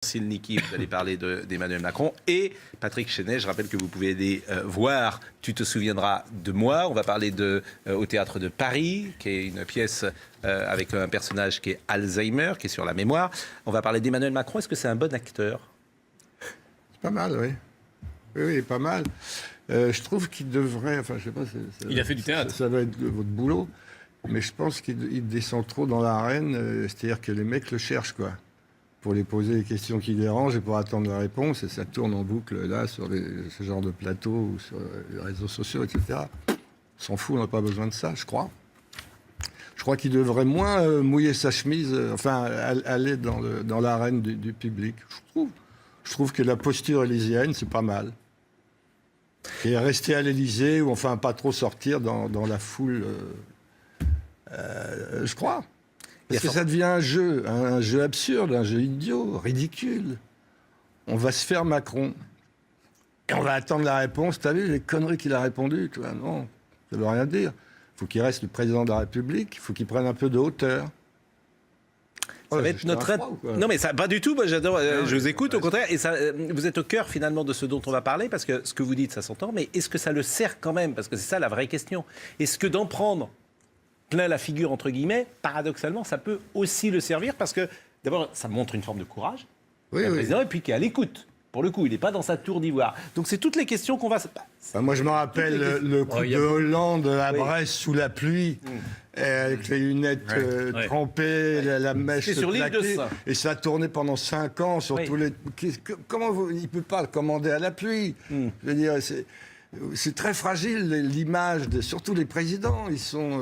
Silniki, vous allez parler d'Emmanuel Macron, et Patrick Chenet. Je rappelle que vous pouvez aller voir Tu te souviendras de moi. On va parler au Théâtre de Paris, qui est une pièce avec un personnage qui est Alzheimer, qui est sur la mémoire. On va parler d'Emmanuel Macron. Est-ce que c'est un bon acteur ? C'est pas mal, oui. Oui, pas mal. Je trouve qu'il devrait... Enfin, je sais pas... Il a fait du théâtre. Ça doit être votre boulot. Mais je pense qu'il descend trop dans l'arène. C'est-à-dire que les mecs le cherchent, quoi. Pour les poser les questions qui dérangent et pour attendre la réponse. Et ça tourne en boucle, là, sur ce genre de plateau ou sur les réseaux sociaux, etc. On s'en fout, on n'a pas besoin de ça, je crois. Je crois qu'il devrait moins mouiller sa chemise, aller dans l'arène du public, Je trouve que la posture élyséenne, c'est pas mal. Et rester à l'Élysée, ou enfin pas trop sortir dans la foule, je crois. Parce que ça devient un jeu absurde, un jeu idiot, ridicule. On va se faire Macron. Et on va attendre la réponse. T'as vu les conneries qu'il a répondu, toi ? Non, ça veut rien dire. Il faut qu'il reste le président de la République, il faut qu'il prenne un peu de hauteur. Ça va être notre... Non, mais ça, pas du tout. Moi, j'adore. Je vous écoute, au contraire. Et ça, vous êtes au cœur, finalement, de ce dont on va parler, parce que ce que vous dites, ça s'entend. Mais est-ce que ça le sert quand même ? Parce que c'est ça la vraie question. Est-ce que d'en prendre plein la figure, entre guillemets, paradoxalement, ça peut aussi le servir, parce que, d'abord, ça montre une forme de courage, le président, et puis qui est à l'écoute. Pour le coup, il n'est pas dans sa tour d'ivoire. Donc, c'est toutes les questions qu'on va... moi, je me rappelle le coup de Hollande à Brest sous la pluie, avec les lunettes trempées, la mèche plaquée, et ça a tourné pendant 5 ans sur tous les... il ne peut pas le commander à la pluie. Je veux dire, c'est très fragile, l'image surtout les présidents. Ils sont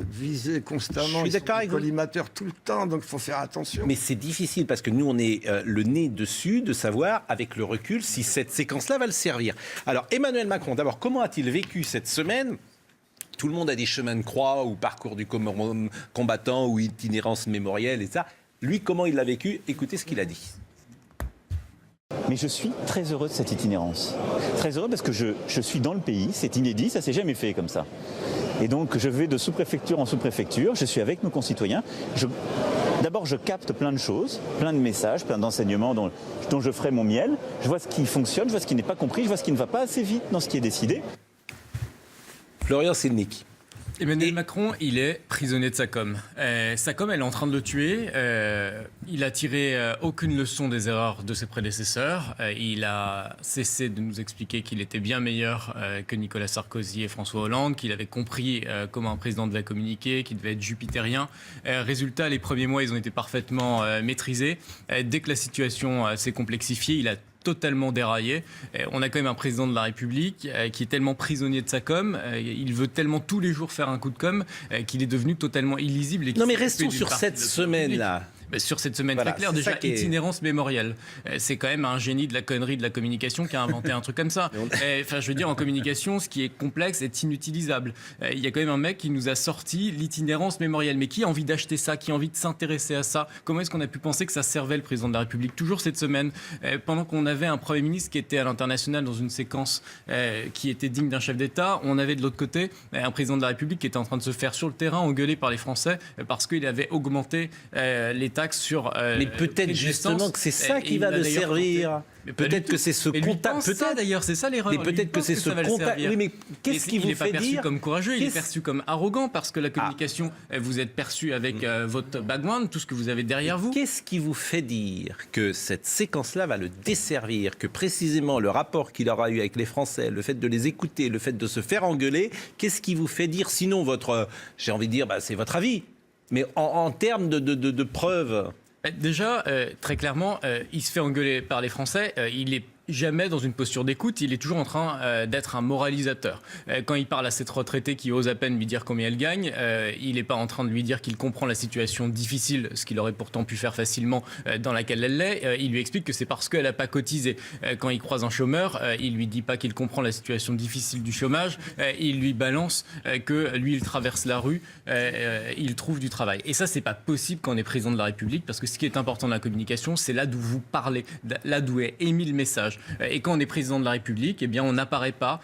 visés constamment, ils sont collimateurs tout le temps, donc il faut faire attention. Mais c'est difficile, parce que nous, on est le nez dessus de savoir, avec le recul, si cette séquence-là va le servir. Alors, Emmanuel Macron, d'abord, comment a-t-il vécu cette semaine ? Tout le monde a des chemins de croix, ou parcours du combattant, ou itinérance mémorielle, et ça. Lui, comment il l'a vécu ? Écoutez ce qu'il a dit. Mais je suis très heureux de cette itinérance. Très heureux parce que je suis dans le pays, c'est inédit, ça s'est jamais fait comme ça. Et donc je vais de sous-préfecture en sous-préfecture, je suis avec nos concitoyens. D'abord je capte plein de choses, plein de messages, plein d'enseignements dont je ferai mon miel. Je vois ce qui fonctionne, je vois ce qui n'est pas compris, je vois ce qui ne va pas assez vite dans ce qui est décidé. Florian Silniki. Emmanuel Macron, il est prisonnier de sa com. Sa com, elle est en train de le tuer. Il a tiré aucune leçon des erreurs de ses prédécesseurs. Il a cessé de nous expliquer qu'il était bien meilleur que Nicolas Sarkozy et François Hollande, qu'il avait compris comment un président devait communiquer, qu'il devait être jupitérien. Résultat, les premiers mois, ils ont été parfaitement maîtrisés. Dès que la situation s'est complexifiée, il a totalement déraillé. On a quand même un président de la République qui est tellement prisonnier de sa com, il veut tellement tous les jours faire un coup de com qu'il est devenu totalement illisible. Non mais restons sur cette semaine-là. Sur cette semaine, très claire, déjà, itinérance mémorielle. C'est quand même un génie de la connerie de la communication qui a inventé un truc comme ça. Enfin, je veux dire, en communication, ce qui est complexe est inutilisable. Il y a quand même un mec qui nous a sorti l'itinérance mémorielle. Mais qui a envie d'acheter ça ? Qui a envie de s'intéresser à ça ? Comment est-ce qu'on a pu penser que ça servait le président de la République ? Toujours cette semaine, pendant qu'on avait un Premier ministre qui était à l'international dans une séquence qui était digne d'un chef d'État, on avait de l'autre côté un président de la République qui était en train de se faire sur le terrain engueuler par les Français parce qu'il avait augmenté les taxes sur... mais peut-être justement que c'est ça qui va le servir. Peut-être que c'est ce contact. Peut-être d'ailleurs, c'est ça l'erreur. Mais peut-être que c'est ce contact. Oui, mais qu'est-ce qui vous fait dire ? Il n'est pas perçu comme courageux, il est perçu comme arrogant parce que la communication, vous êtes perçu avec votre background, tout ce que vous avez derrière vous. Qu'est-ce qui vous fait dire que cette séquence-là va le desservir, que précisément le rapport qu'il aura eu avec les Français, le fait de les écouter, le fait de se faire engueuler, qu'est-ce qui vous fait dire, sinon j'ai envie de dire, c'est votre avis, mais en termes de preuves. Déjà, très clairement, il se fait engueuler par les Français. Il est jamais dans une posture d'écoute, il est toujours en train d'être un moralisateur. Quand il parle à cette retraitée qui ose à peine lui dire combien elle gagne, il n'est pas en train de lui dire qu'il comprend la situation difficile, ce qu'il aurait pourtant pu faire facilement dans laquelle elle l'est. Il lui explique que c'est parce qu'elle n'a pas cotisé. Quand il croise un chômeur, il lui dit pas qu'il comprend la situation difficile du chômage, il lui balance que lui, il traverse la rue, il trouve du travail. Et ça, c'est pas possible quand on est président de la République, parce que ce qui est important dans la communication, c'est là d'où vous parlez, là d'où est émis le message. visage. Et quand on est président de la République, eh bien, on n'apparaît pas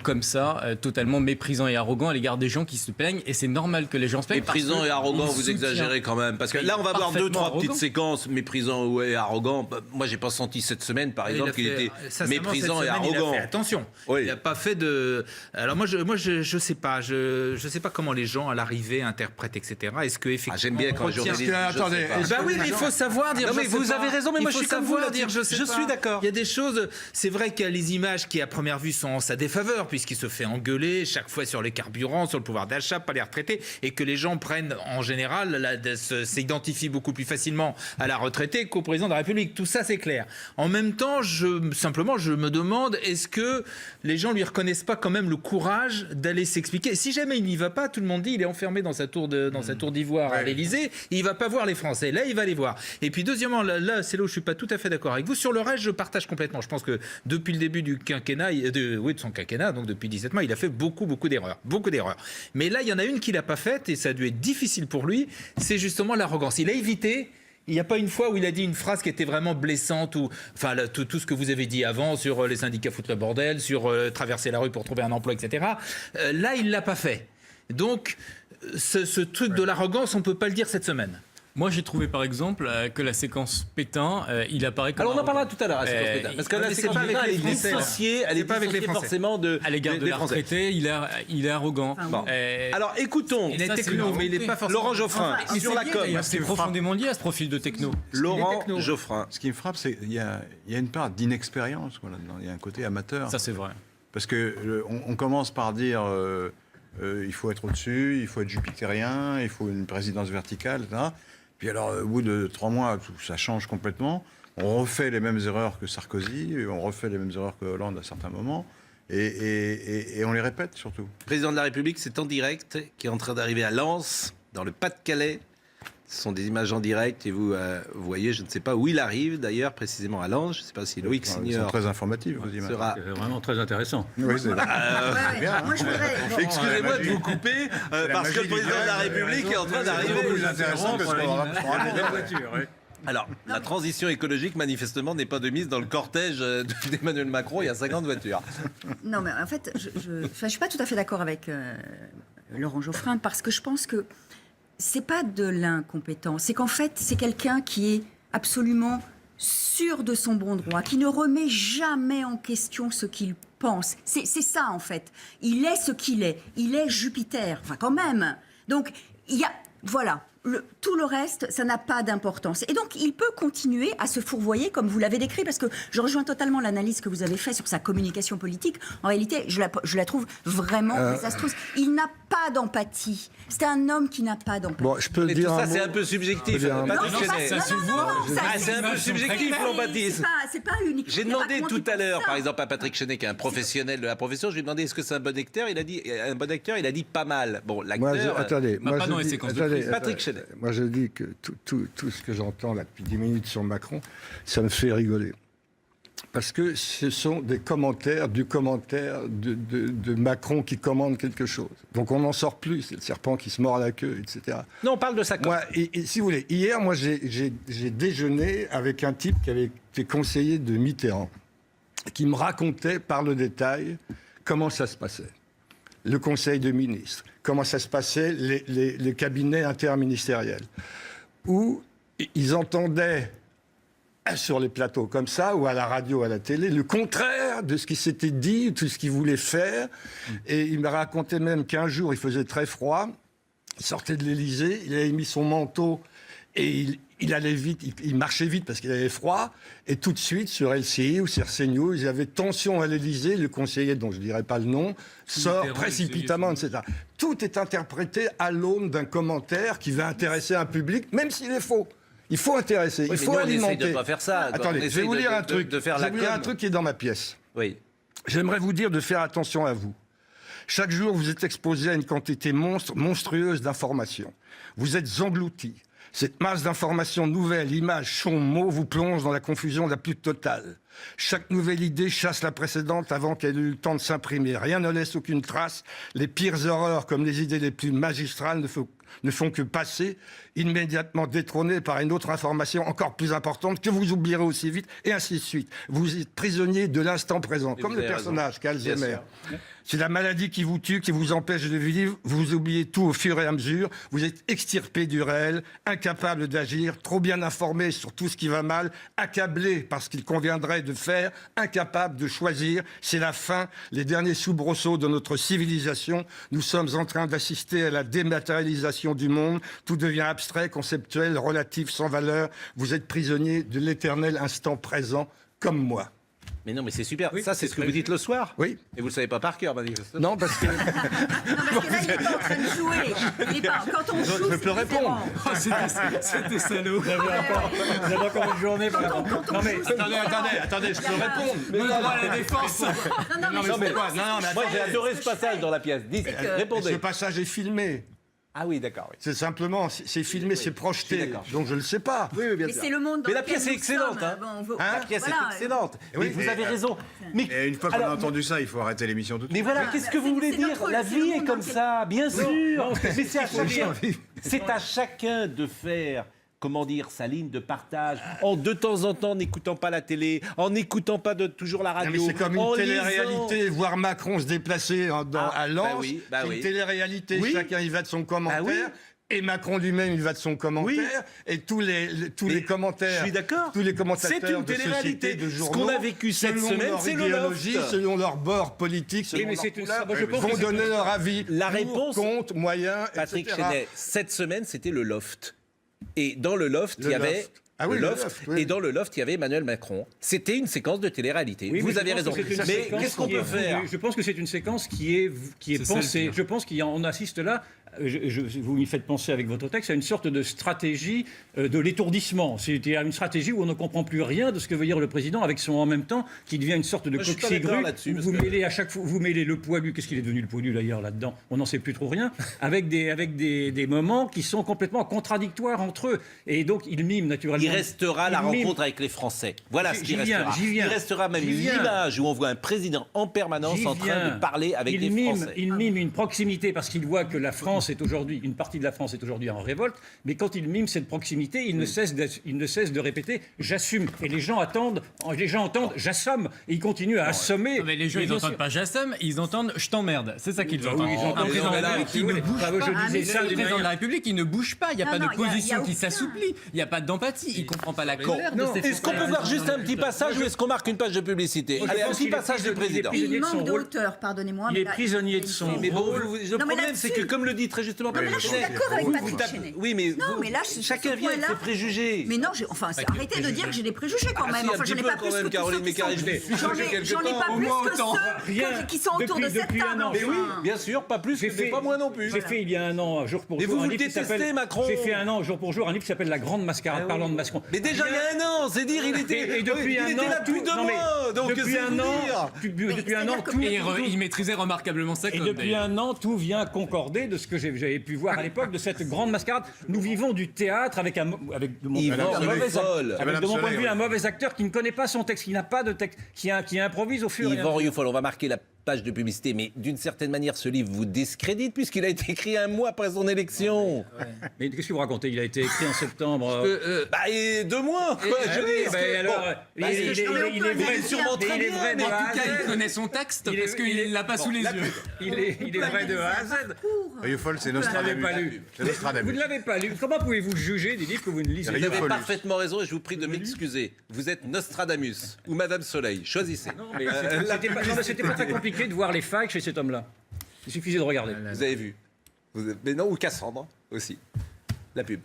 comme ça, totalement méprisant et arrogant à l'égard des gens qui se plaignent. Et c'est normal que les gens se plaignent. Méprisant et arrogant, vous exagérez quand même. Parce que là, on va voir 2-3 petites séquences méprisant et arrogant. Moi, j'ai pas senti cette semaine, par exemple, qu'il était méprisant et arrogant. Attention, il n'a pas fait de. Alors moi, je sais pas. Je sais pas comment les gens à l'arrivée interprètent, etc. Est-ce que effectivement. J'aime bien quand un journaliste. Attendez. Bah oui, mais il faut savoir dire. Non, mais vous avez raison, mais moi je suis comme vous, je suis d'accord. Il y a des choses. C'est vrai qu'il y a les images qui, à première vue, sont en sa défaveur, puisqu'il se fait engueuler chaque fois sur les carburants, sur le pouvoir d'achat, pas les retraités, et que les gens prennent en général, s'identifient beaucoup plus facilement à la retraitée qu'au président de la République. Tout ça, c'est clair. En même temps, je me demande, est-ce que les gens lui reconnaissent pas quand même le courage d'aller s'expliquer? Si jamais il n'y va pas, tout le monde dit il est enfermé dans sa tour d'ivoire à l'Élysée, il va pas voir les Français. Là, il va les voir. Et puis deuxièmement, là, c'est là où je suis pas tout à fait d'accord avec vous. Sur le reste, je partage complètement. Je pense que depuis le début du quinquennat, de son quinquennat, donc depuis 17 mois, il a fait beaucoup d'erreurs. Beaucoup d'erreurs. Mais là, il y en a une qu'il n'a pas faite et ça a dû être difficile pour lui, c'est justement l'arrogance. Il a évité. Il n'y a pas une fois où il a dit une phrase qui était vraiment blessante, ou enfin tout ce que vous avez dit avant sur les syndicats foutent le bordel, sur traverser la rue pour trouver un emploi, etc. Là, il ne l'a pas fait. Donc, ce truc de l'arrogance, on ne peut pas le dire cette semaine. Moi, j'ai trouvé par exemple que la séquence Pétain, il apparaît comme. Alors, on en parlera tout à l'heure, la séquence Pétain. Parce que la séquence Pétain, elle est dissociée, forcément à l'égard de la retraité, il est arrogant. Bon. Alors, écoutons. Il est techno, mais il n'est pas forcément. Laurent Geoffrin, sur la com. C'est profondément lié à ce profil de techno. Laurent Geoffrin. Ce qui me frappe, c'est qu'il y a une part d'inexpérience là-dedans. Il y a un côté amateur. Ça, c'est vrai. Parce qu'on commence par dire il faut être au-dessus, il faut être jupitérien, il faut une présidence verticale, etc. Puis alors, au bout de 3 mois, ça change complètement. On refait les mêmes erreurs que Sarkozy, on refait les mêmes erreurs que Hollande à certains moments, et on les répète surtout. Le président de la République, c'est en direct, qui est en train d'arriver à Lens, dans le Pas-de-Calais. Ce sont des images en direct, et vous voyez, je ne sais pas où il arrive, d'ailleurs, précisément à Lens. Je ne sais pas si Loïc Signor... Ils sont très informatifs, vos images. C'est vraiment très intéressant. Oui, c'est vrai. Moi, je voudrais... Excusez-moi de vous couper, parce que le président de la République est en train d'arriver. C'est plus intéressant que ce qu'on aura voiture. Alors, la transition écologique, manifestement, n'est pas de mise dans le cortège d'Emmanuel Macron. Il y a 50 voitures. Non, mais en fait, je suis pas tout à fait d'accord avec Laurent Geoffrin, parce que je pense que c'est pas de l'incompétence. C'est qu'en fait, c'est quelqu'un qui est absolument sûr de son bon droit, qui ne remet jamais en question ce qu'il pense. C'est ça, en fait. Il est ce qu'il est. Il est Jupiter. Enfin, quand même. Donc, il y a... Voilà. Tout le reste, ça n'a pas d'importance. Et donc, il peut continuer à se fourvoyer, comme vous l'avez décrit, parce que je rejoins totalement l'analyse que vous avez faite sur sa communication politique. En réalité, je la trouve vraiment désastreuse. Il n'a pas d'empathie. C'est un homme qui n'a pas d'empathie. Bon, je peux Mais dire tout ça, un mot. c'est un peu subjectif. Non, C'est un peu subjectif, l'empathie. C'est pas unique. J'ai demandé tout à l'heure, par exemple, à Patrick Chenet, qui est un professionnel de la profession, je lui ai demandé est-ce que c'est un bon acteur. Il a dit pas mal. Bon, l'acteur. Patrick Chenet. Moi, je dis que tout ce que j'entends là depuis 10 minutes sur Macron, ça me fait rigoler. Parce que ce sont des commentaires de Macron qui commande quelque chose. Donc on n'en sort plus, c'est le serpent qui se mord la queue, etc. Non, on parle de ça. Moi, et si vous voulez, hier, moi, j'ai déjeuné avec un type qui avait été conseiller de Mitterrand, qui me racontait par le détail comment ça se passait. Le conseil de ministres, comment ça se passait, les cabinets interministériels, où ils entendaient sur les plateaux comme ça, ou à la radio, à la télé, le contraire de ce qui s'était dit, tout ce qu'ils voulaient faire. Et il me racontait même qu'un jour, il faisait très froid, il sortait de l'Élysée, il avait mis son manteau et il allait vite, il marchait vite parce qu'il avait froid, et tout de suite, sur LCI ou sur CNews, il y avait tension à l'Élysée, le conseiller, dont je ne dirai pas le nom, sort précipitamment, etc. Tout est interprété à l'aune d'un commentaire qui va intéresser un public, même s'il est faux. Il faut intéresser, il faut alimenter. On essaie de pas faire ça. Attendez, je vais vous lire un truc. Je vais vous lire un truc qui est dans ma pièce. Oui. J'aimerais vous dire de faire attention à vous. Chaque jour, vous êtes exposé à une quantité monstrueuse d'informations. Vous êtes engloutis. Cette masse d'informations nouvelles, images, sons, mots vous plonge dans la confusion la plus totale. Chaque nouvelle idée chasse la précédente avant qu'elle ait eu le temps de s'imprimer. Rien ne laisse aucune trace. Les pires horreurs, comme les idées les plus magistrales, ne font que passer, immédiatement détrônés par une autre information encore plus importante que vous oublierez aussi vite, et ainsi de suite. Vous êtes prisonnier de l'instant présent, comme le personnage qu'Alzheimer. C'est la maladie qui vous tue, qui vous empêche de vivre. Vous oubliez tout au fur et à mesure. Vous êtes extirpé du réel, incapable d'agir, trop bien informé sur tout ce qui va mal, accablé par ce qu'il conviendrait de faire, incapable de choisir. C'est la fin, les derniers soubresauts de notre civilisation. Nous sommes en train d'assister à la dématérialisation du monde. Tout devient abstrait, conceptuel, relatif, sans valeur. Vous êtes prisonnier de l'éternel instant présent, comme moi. Mais non, mais c'est super. Ça, c'est ce que vous dites le soir. Oui. Et vous le savez pas par cœur, manifestement. Non, parce que... Non, parce que là, il n'est pas en train de jouer. Il est pas... Quand on joue, je peux répondre. C'était salaud. Vous avez encore une journée pour la... Non, mais Attendez, je peux répondre. Mais on va à la défense. non, mais Moi, j'ai adoré ce passage dans la pièce. Dites, Ce répondez. passage est filmé. Ah oui, d'accord. Oui. C'est simplement, c'est filmé, c'est je suis projeté. d'accord. Donc je ne le sais pas. Oui, bien Mais sûr. c'est le monde dans Mais la lequel pièce est nous excellente. sommes. Hein. Bon, on veut- La pièce voilà. est excellente. Oui, mais vous mais, avez raison. Mais, Et une fois qu'on alors, a entendu ça, il faut arrêter l'émission tout de Mais suite. voilà, qu'est-ce que vous voulez c'est dire notre- La c'est vie le est monde comme dans ça, bien sûr. Mais c'est à chacun. vivre. C'est à chacun de faire. Comment dire, sa ligne de partage, en de temps en temps n'écoutant pas la télé, en n'écoutant pas toujours la Non, radio. mais c'est comme en une lisant. télé-réalité, voir Macron se déplacer à Lens. bah oui, bah c'est oui. une télé-réalité, Oui. chacun y va de son commentaire. oui. Et Macron lui-même, il va de son commentaire. Et tous les commentaires. Je suis d'accord. Tous les commentateurs C'est une de télé-réalité. société, de Ce journaux. qu'on a vécu cette selon semaine, leur c'est le idéologie, loft. selon leur bord politique, selon mais leur c'est une- couleur, moi, je pense vont que c'est- donner leur avis. La pour, réponse- contre, moyen, Patrick etc. Chenet, cette semaine, c'était le loft. Et dans le loft, Le il y avait... loft. Ah oui, le le loft, loft, oui. et dans le loft, il y avait Emmanuel Macron. C'était une séquence de télé-réalité. Oui, mais Vous je avez pense raison. que c'est une Mais séquence qu'est-ce qu'on qui peut est faire voulue. Je pense que c'est une séquence qui est C'est ça, le pensée. pire. Je pense qu'on assiste là, vous m'y faites penser avec votre texte, à une sorte de stratégie de l'étourdissement. C'est-à-dire une stratégie où on ne comprend plus rien de ce que veut dire le président avec son en même temps, qui devient une sorte de Moi, je suis pas coxigru. d'accord là-dessus, parce Vous que- mêlez à chaque fois, vous mêlez le poilu, qu'est-ce qu'il est devenu le poilu d'ailleurs là-dedans on n'en sait plus trop rien, avec des moments qui sont complètement contradictoires entre eux. Et donc il mime naturellement. Il restera la Il mime. rencontre avec les Français. Voilà ce qui J'y viens, restera. j'y viens. Il restera même J'y viens. l'image où on voit un président en permanence J'y en train viens. de parler avec il les mime, Français. Il mime une proximité parce qu'il voit que la France est aujourd'hui, une partie de la France est aujourd'hui en révolte, mais quand il mime cette proximité, il ne cesse de répéter « j'assume ». Et les gens entendent « j'assomme ». Et il continue à assommer. Non, mais les gens, ils bien n'entendent sûr- pas j'assomme, ils entendent je t'emmerde. C'est ça qu'ils Ah entendent. oui, ils entendent Un je président de la t'emmerde. République qui ne Oui, bouge bah, pas. je disais ça Le d'une président de manière- la République, il ne bouge pas. Il n'y a Non, pas de non, il y a position qui aucun. s'assouplit. Il n'y a pas d'empathie. Il ne comprend pas la colère de Non. ses Est-ce qu'on peut voir juste un petit passage ou est-ce qu'on marque une page de publicité Moi, je Allez, un pense petit qu'il est passage du prisonnier- président. il est Il de son manque de rôle. hauteur, pardonnez-moi. Il mais est là, prisonnier de son Mais bon, rôle. le Non, mais problème, là-dessus- c'est que comme le dit très justement Non, mais là, je suis Patrick d'accord avec vous Patrick tapez- Chenet. Oui, mais, Non, vous- mais là, sur chacun ce vient avec point-là- ses préjugés. Mais non, arrêtez de dire que j'ai des préjugés quand Ah, même. si, un Enfin, je petit n'ai peu pas quand plus même, que Caroline tous ceux qui Mécari, sont- je l'ai J'en jugé ai quelque j'en ai temps. pas Au plus moins que autant. Rien. ceux qui sont autour de Depuis- cette depuis un table. an. Mais oui, enfin. bien sûr, pas plus, mais pas moi non plus. J'ai fait il y a un an, jour pour Mais jour, vous un le livre qui détestez, s'appelle- Macron. J'ai fait un an, jour pour jour, un livre qui s'appelle La Grande Mascarade, parlant de Macron. Mais déjà il y a un an, c'est dire, il était, Et depuis il un était an, là depuis 2 non, mais mois, donc depuis c'est un vous an, dire. depuis un an, c'est-à-dire que- tout, Et il maîtrisait remarquablement ça. et depuis un an, tout vient concorder de ce que j'avais pu voir à l'époque de cette grande mascarade. Nous vivons du théâtre avec de mon Yvan point de vue, un mauvais Rioufol. avec, Madame de mon point de Soleil, vue, oui. un mauvais acteur qui ne connaît pas son texte, qui n'a pas de texte, qui improvise au fur et à Yvan mesure. Rioufol, on va marquer la page de publicité, mais d'une certaine manière, ce livre vous discrédite puisqu'il a été écrit un mois après son élection. Mais qu'est-ce que vous racontez? Il a été écrit en septembre. Bah, et 2 mois, quoi, je dis. bah, alors, il est vrai, sûrement très il est bien, vrai de mais A En à tout cas, il Z. connaît son texte Il est- parce qu'il ne l'a pas sous les yeux. Il est vrai de A à Z. Rioufol, c'est Vous ne l'avez Nostradamus. pas lu. C'est Vous Nostradamus. ne l'avez pas lu. Comment pouvez-vous juger des livres que vous ne lisez Vous pas? avez Rioufol. parfaitement raison et je vous prie de m'excuser. Vous êtes Nostradamus ou Madame Soleil, choisissez. Non, mais c'était pas très compliqué de voir les failles chez cet homme-là. Il suffisait de regarder. Vous avez vu. Mais non, ou Cassandre aussi. La pub.